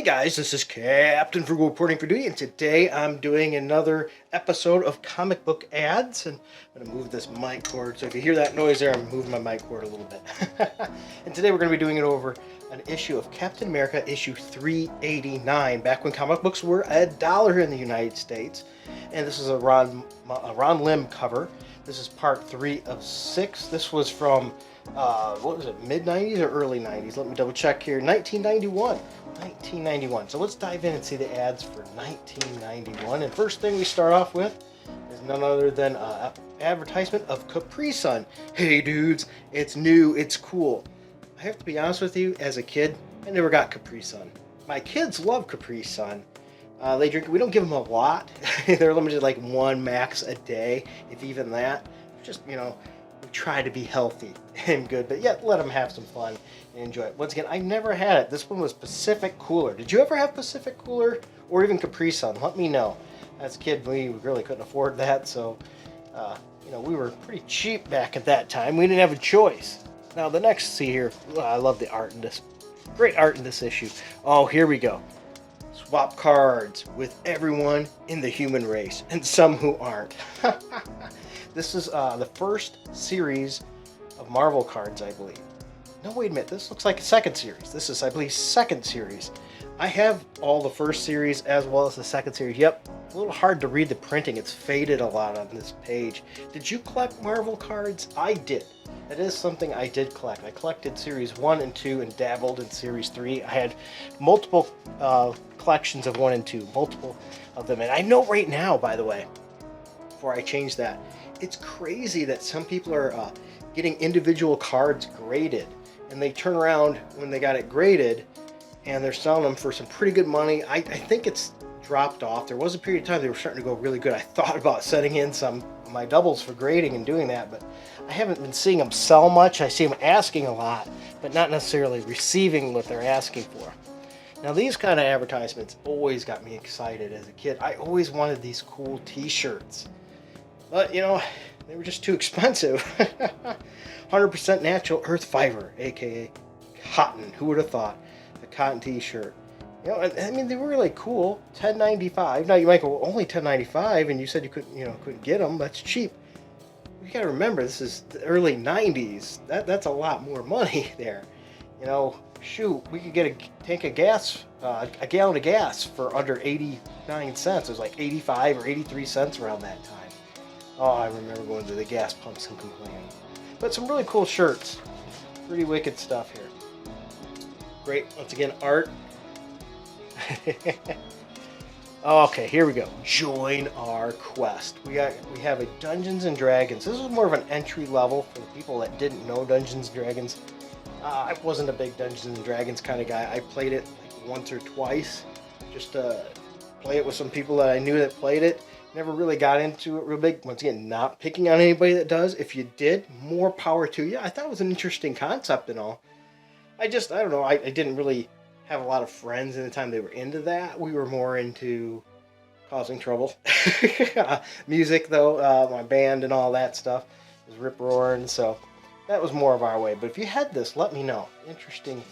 Guys, this is Captain Frugal reporting for duty, and today I'm doing another episode of comic book ads. And I'm going to move this mic cord, so if you hear that noise there, I'm moving my mic cord a little bit. And today we're going to be doing it over an issue of Captain America, issue 389, back when comic books were $1 here in the United States. And this is a Ron Lim cover. This is part 3 of 6. This was from what was it, mid 90s or early 90s? Let me double check here. 1991. So let's dive in and see the ads for 1991. And first thing we start off with is none other than an advertisement of Capri Sun. Hey dudes, it's new, it's cool. I have to be honest with you, as a kid, I never got Capri Sun. My kids love Capri Sun. They drink. We don't give them a lot. They're limited like one max a day, if even that. Just, we try to be healthy and good, but yet let them have some fun and enjoy it. Once again, I never had it. This one was Pacific Cooler. Did you ever have Pacific Cooler or even Capri Sun? Let me know. As a kid, we really couldn't afford that, so we were pretty cheap back at that time. We didn't have a choice. Now the next, see here, I love the art in this. Great art in this issue. Oh, here we go. Swap cards with everyone in the human race and some who aren't. This is the first series of Marvel cards, I believe. No, wait a minute. This looks like a second series. This is, I believe, second series. I have all the first series as well as the second series. Yep, a little hard to read the printing. It's faded a lot on this page. Did you collect Marvel cards? I did. That is something I did collect. I collected series 1 and 2 and dabbled in series 3. I had multiple collections of 1 and 2, multiple of them. And I know right now, by the way, before I change that, it's crazy that some people are getting individual cards graded, and they turn around when they got it graded and they're selling them for some pretty good money. I think it's dropped off. There was a period of time they were starting to go really good. I thought about setting in some of my doubles for grading and doing that, but I haven't been seeing them sell much. I see them asking a lot, but not necessarily receiving what they're asking for. Now, these kind of advertisements always got me excited as a kid. I always wanted these cool t-shirts. But, they were just too expensive. 100% natural earth fiber, aka cotton. Who would have thought? A cotton t-shirt. I mean, they were really cool. $10.95. Now, you might go, only $10.95, and you said you couldn't get them. That's cheap. You got to remember, this is the early 90s. That's a lot more money there. Shoot, we could get a tank of gas, a gallon of gas for under 89 cents. It was like 85 or 83 cents around that time. Oh, I remember going to the gas pumps and complaining. But some really cool shirts. Pretty wicked stuff here. Great, once again, art. Okay, here we go. Join our quest. We have a Dungeons and Dragons. This is more of an entry level for the people that didn't know Dungeons and Dragons. I wasn't a big Dungeons and Dragons kind of guy. I played it like once or twice, just to play it with some people that I knew that played it. Never really got into it real big. Once again, not picking on anybody that does. If you did, more power to you. I thought it was an interesting concept and all. I don't know. I didn't really have a lot of friends in the time they were into that. We were more into causing trouble. Music, though, my band and all that stuff was rip roaring, so that was more of our way. But if you had this, let me know. Interesting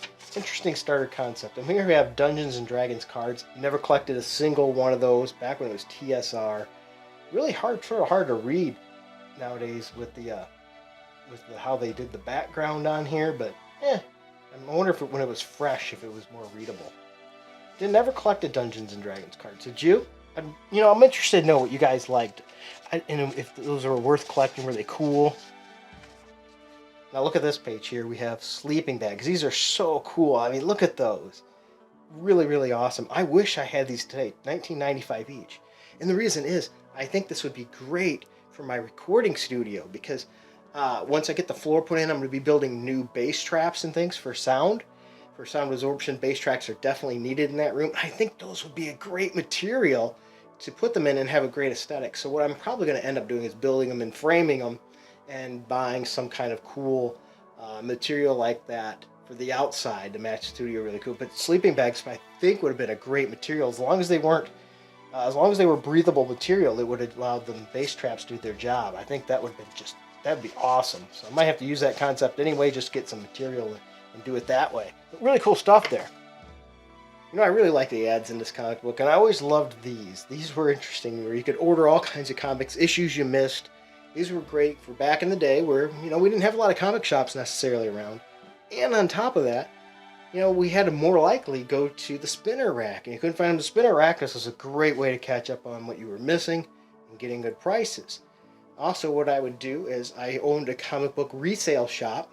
starter concept. And here we have Dungeons and Dragons cards. Never collected a single one of those back when it was TSR. Really hard to read nowadays with the how they did the background on here. But I wonder if when it was fresh, if it was more readable. Never collected Dungeons and Dragons cards. Did you? I'm interested to know what you guys liked, and if those were worth collecting. Were they cool? Now look at this page here. We have sleeping bags. These are so cool. I mean, look at those. Really, really awesome. I wish I had these today. $19.95 each. And the reason is, I think this would be great for my recording studio because once I get the floor put in, I'm going to be building new bass traps and things for sound. For sound absorption, bass tracks are definitely needed in that room. I think those would be a great material to put them in and have a great aesthetic. So what I'm probably going to end up doing is building them and framing them and buying some kind of cool material like that for the outside to match the studio really cool. But sleeping bags, I think, would have been a great material as long as they weren't, as long as they were breathable material. It would have allowed the bass traps to do their job. I think that would have been that'd be awesome. So I might have to use that concept anyway, just get some material and do it that way. But really cool stuff there. You know, I really like the ads in this comic book, and I always loved these. These were interesting, where you could order all kinds of comics, issues you missed. These were great for back in the day where, we didn't have a lot of comic shops necessarily around. And on top of that, we had to more likely go to the spinner rack, and you couldn't find them in the spinner rack. This was a great way to catch up on what you were missing and getting good prices. Also, what I would do is I owned a comic book resale shop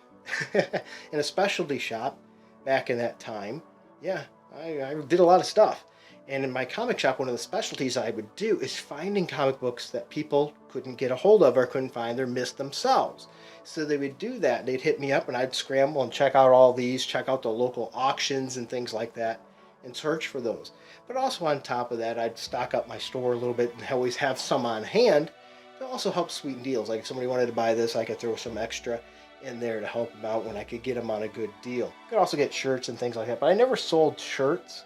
and a specialty shop back in that time. Yeah, I did a lot of stuff. And in my comic shop, one of the specialties I would do is finding comic books that people couldn't get a hold of or couldn't find or missed themselves. So they would do that. They'd hit me up and I'd scramble and check out all these, check out the local auctions and things like that, and search for those. But also on top of that, I'd stock up my store a little bit and always have some on hand to also help sweeten deals. Like if somebody wanted to buy this, I could throw some extra in there to help them out when I could get them on a good deal. Could also get shirts and things like that, but I never sold shirts.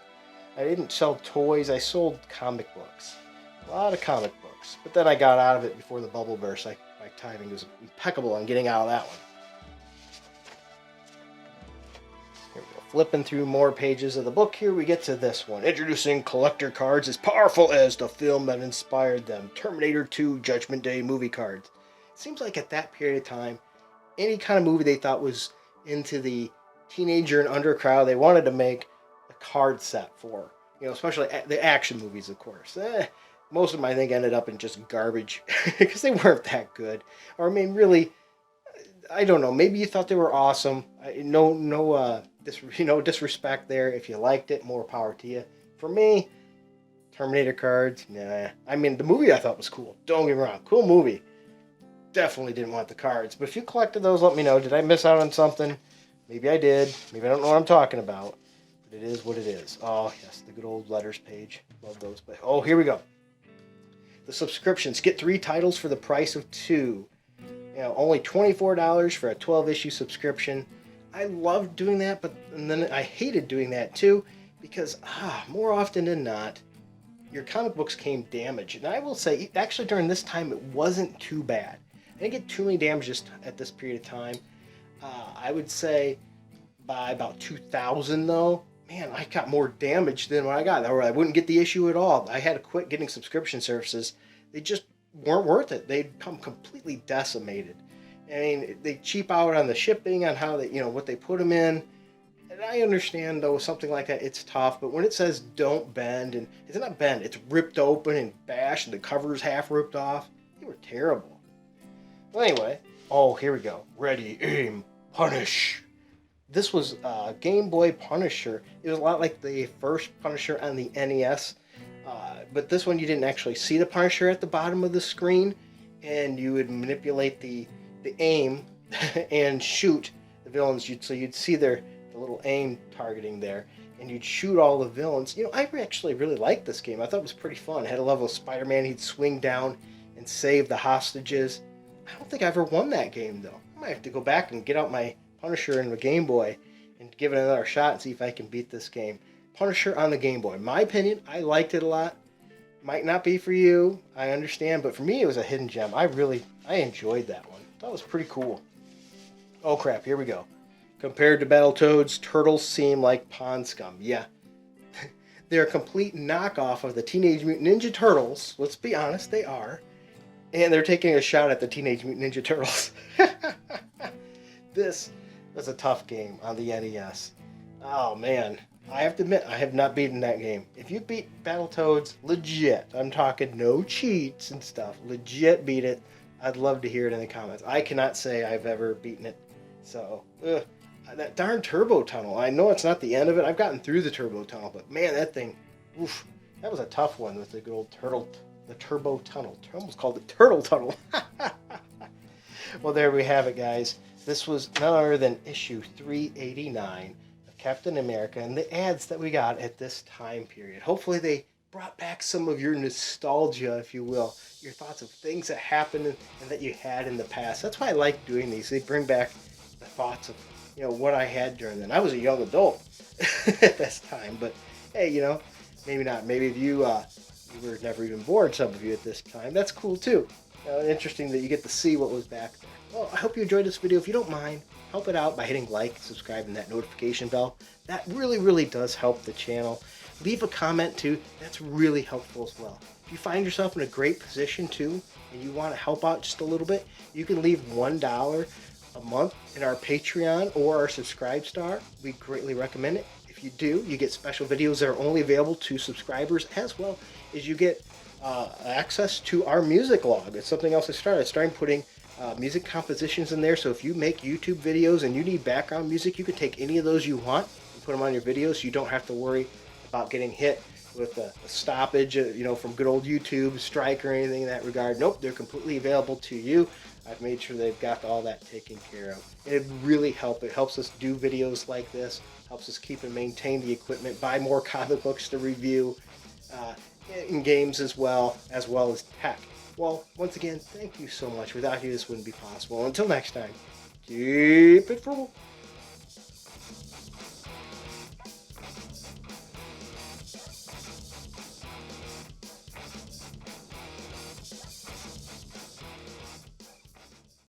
I didn't sell toys. I sold comic books, a lot of comic books. But then I got out of it before the bubble burst. My timing was impeccable on getting out of that one. Here we go. Flipping through more pages of the book, here we get to this one. Introducing collector cards as powerful as the film that inspired them. Terminator 2 Judgment Day movie cards. It seems like at that period of time, any kind of movie they thought was into the teenager and under crowd, they wanted to make a card set for. Especially the action movies, of course. Most of them, I think, ended up in just garbage because they weren't that good. Or, really, I don't know. Maybe you thought they were awesome. No disrespect there. If you liked it, more power to you. For me, Terminator cards, nah. The movie I thought was cool. Don't get me wrong. Cool movie. Definitely didn't want the cards. But if you collected those, let me know. Did I miss out on something? Maybe I did. Maybe I don't know what I'm talking about. But it is what it is. Oh, yes, the good old letters page. Love those. But here we go. The subscriptions. Get 3 titles for the price of 2. Only $24 for a 12-issue subscription. I loved doing that, but then I hated doing that too, because more often than not, your comic books came damaged. And I will say, actually during this time, it wasn't too bad. I didn't get too many damages at this period of time. I would say by about 2000, though, man, I got more damage than what I got. Or I wouldn't get the issue at all. I had to quit getting subscription services. They just weren't worth it. They'd come completely decimated. They cheap out on the shipping, on how they, what they put them in. And I understand, though, something like that, it's tough. But when it says don't bend, and it's not bend, it's ripped open and bashed, and the cover's half ripped off, they were terrible. Well, anyway, here we go. Ready, aim, punish. This was Game Boy Punisher. It was a lot like the first Punisher on the NES. But this one, you didn't actually see the Punisher at the bottom of the screen. And you would manipulate the aim and shoot the villains. So you'd see the little aim targeting there. And you'd shoot all the villains. I actually really liked this game. I thought it was pretty fun. It had a level of Spider-Man. He'd swing down and save the hostages. I don't think I ever won that game, though. I might have to go back and get out my Punisher and the Game Boy and give it another shot and see if I can beat this game. Punisher on the Game Boy. In my opinion, I liked it a lot. Might not be for you, I understand, but for me it was a hidden gem. I enjoyed that one. That was pretty cool. Oh crap, here we go. Compared to Battletoads, turtles seem like pond scum. Yeah. They're a complete knockoff of the Teenage Mutant Ninja Turtles. Let's be honest, they are. And they're taking a shot at the Teenage Mutant Ninja Turtles. This was a tough game on the NES. Oh man, I have to admit, I have not beaten that game. If you beat Battletoads, legit, I'm talking no cheats and stuff, legit beat it, I'd love to hear it in the comments. I cannot say I've ever beaten it. So, that darn turbo tunnel, I know it's not the end of it. I've gotten through the turbo tunnel, but man, that thing, oof, that was a tough one with the good old the turbo tunnel. I almost called it turtle tunnel. Well, there we have it, guys. This was none other than issue 389 of Captain America and the ads that we got at this time period. Hopefully they brought back some of your nostalgia, if you will, your thoughts of things that happened and that you had in the past. That's why I like doing these. They bring back the thoughts of, what I had during then. I was a young adult at this time, but hey, maybe not. Maybe if you were never even born, some of you at this time. That's cool too. Interesting that you get to see what was back there. Well, I hope you enjoyed this video. If you don't mind, help it out by hitting like, subscribe, and that notification bell. That really, really does help the channel. leave a comment too. That's really helpful as well. If you find yourself in a great position too, and you want to help out just a little bit, you can leave $1 a month in our Patreon or our Subscribe Star. We greatly recommend it. If you do, you get special videos that are only available to subscribers, as well as you get access to our music log. It's something else I started. Starting putting music compositions in there. So if you make YouTube videos and you need background music, you can take any of those you want and put them on your videos. You don't have to worry about getting hit with a stoppage, from good old YouTube, strike or anything in that regard. Nope, they're completely available to you. I've made sure they've got all that taken care of. And it really helps. It helps us do videos like this, helps us keep and maintain the equipment, buy more comic books to review, in games as well as tech. Well, once again, thank you so much. Without you, this wouldn't be possible. Until next time, keep it frugal.